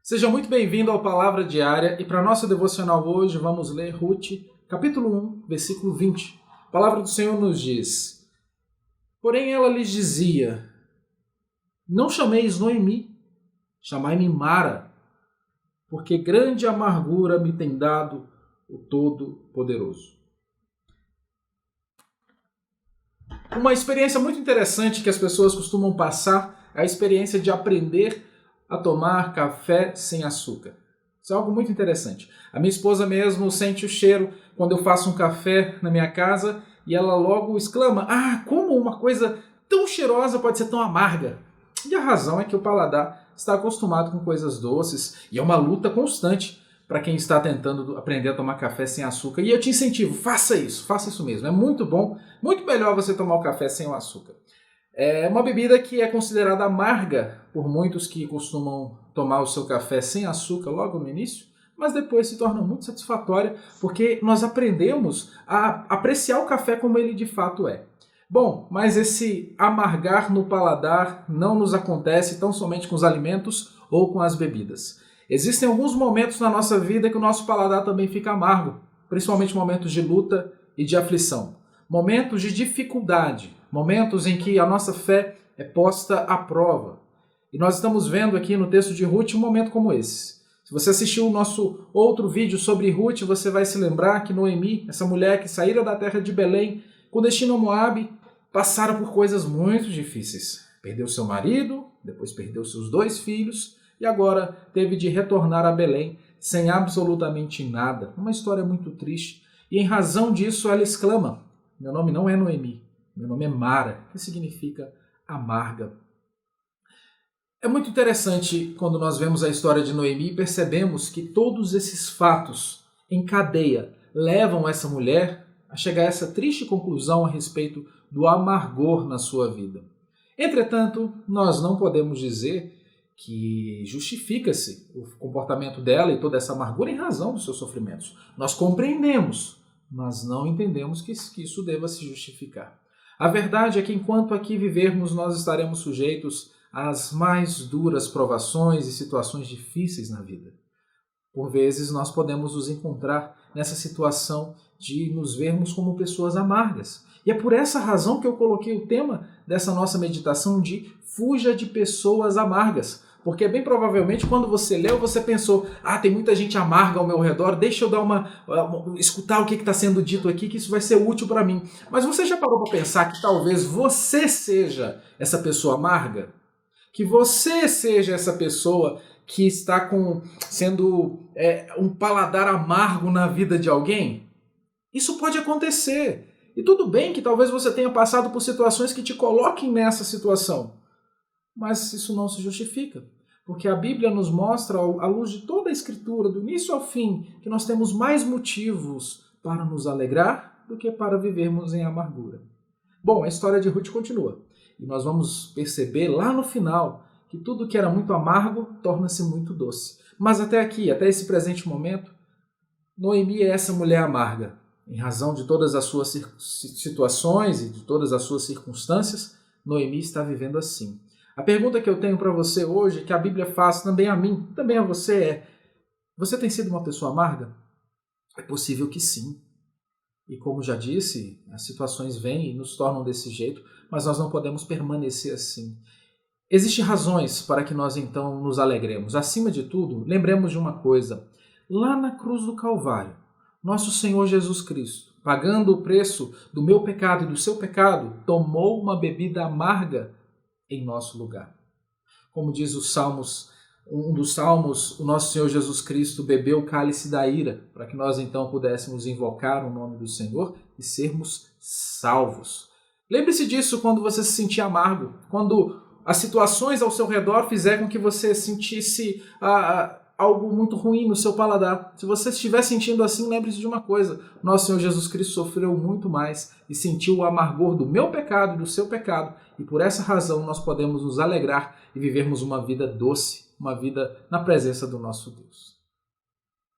Seja muito bem-vindo ao Palavra Diária e para a nossa devocional hoje vamos ler Ruth, capítulo 1, versículo 20. A palavra do Senhor nos diz: Porém ela lhes dizia, não chameis Noemi, chamai-me Mara, porque grande amargura me tem dado o Todo-Poderoso. Uma experiência muito interessante que as pessoas costumam passar é a experiência de aprender a tomar café sem açúcar. Isso é algo muito interessante. A minha esposa mesmo sente o cheiro quando eu faço um café na minha casa e ela logo exclama: como uma coisa tão cheirosa pode ser tão amarga? E a razão é que o paladar está acostumado com coisas doces e é uma luta constante para quem está tentando aprender a tomar café sem açúcar. E eu te incentivo, faça isso mesmo. É muito bom, muito melhor você tomar o café sem o açúcar. É uma bebida que é considerada amarga por muitos que costumam tomar o seu café sem açúcar logo no início, mas depois se torna muito satisfatória porque nós aprendemos a apreciar o café como ele de fato é. Bom, mas esse amargar no paladar não nos acontece tão somente com os alimentos ou com as bebidas. Existem alguns momentos na nossa vida que o nosso paladar também fica amargo, principalmente momentos de luta e de aflição, momentos de dificuldade, momentos em que a nossa fé é posta à prova. E nós estamos vendo aqui no texto de Ruth um momento como esse. Se você assistiu o nosso outro vídeo sobre Ruth, você vai se lembrar que Noemi, essa mulher que saíra da terra de Belém, com destino a Moabe, passara por coisas muito difíceis. Perdeu seu marido, depois perdeu seus 2 filhos e agora teve de retornar a Belém sem absolutamente nada. Uma história muito triste. E em razão disso ela exclama: meu nome não é Noemi, meu nome é Mara, que significa amarga. É muito interessante quando nós vemos a história de Noemi e percebemos que todos esses fatos em cadeia levam essa mulher a chegar a essa triste conclusão a respeito do amargor na sua vida. Entretanto, nós não podemos dizer que justifica-se o comportamento dela e toda essa amargura em razão dos seus sofrimentos. Nós compreendemos, mas não entendemos que isso deva se justificar. A verdade é que enquanto aqui vivermos, nós estaremos sujeitos às mais duras provações e situações difíceis na vida. Por vezes nós podemos nos encontrar nessa situação de nos vermos como pessoas amargas. E é por essa razão que eu coloquei o tema dessa nossa meditação de fuja de pessoas amargas. Porque bem provavelmente quando você leu, você pensou: tem muita gente amarga ao meu redor, deixa eu dar escutar o que está sendo dito aqui, que isso vai ser útil para mim. Mas você já parou para pensar que talvez você seja essa pessoa amarga? Que você seja essa pessoa que está sendo um paladar amargo na vida de alguém? Isso pode acontecer. E tudo bem que talvez você tenha passado por situações que te coloquem nessa situação. Mas isso não se justifica, porque a Bíblia nos mostra, à luz de toda a Escritura, do início ao fim, que nós temos mais motivos para nos alegrar do que para vivermos em amargura. Bom, a história de Ruth continua, e nós vamos perceber lá no final que tudo que era muito amargo torna-se muito doce. Mas até aqui, até esse presente momento, Noemi é essa mulher amarga. Em razão de todas as suas situações e de todas as suas circunstâncias, Noemi está vivendo assim. A pergunta que eu tenho para você hoje, que a Bíblia faz também a mim, também a você, é: você tem sido uma pessoa amarga? É possível que sim. E como já disse, as situações vêm e nos tornam desse jeito, mas nós não podemos permanecer assim. Existem razões para que nós então nos alegremos. Acima de tudo, lembremos de uma coisa: lá na cruz do Calvário, nosso Senhor Jesus Cristo, pagando o preço do meu pecado e do seu pecado, tomou uma bebida amarga em nosso lugar. Como diz os Salmos, um dos Salmos, o nosso Senhor Jesus Cristo bebeu o cálice da ira, para que nós então pudéssemos invocar o nome do Senhor e sermos salvos. Lembre-se disso quando você se sentir amargo, quando as situações ao seu redor fizeram com que você sentisse algo muito ruim no seu paladar. Se você estiver sentindo assim, lembre-se de uma coisa: nosso Senhor Jesus Cristo sofreu muito mais e sentiu o amargor do meu pecado e do seu pecado, e por essa razão nós podemos nos alegrar e vivermos uma vida doce, uma vida na presença do nosso Deus.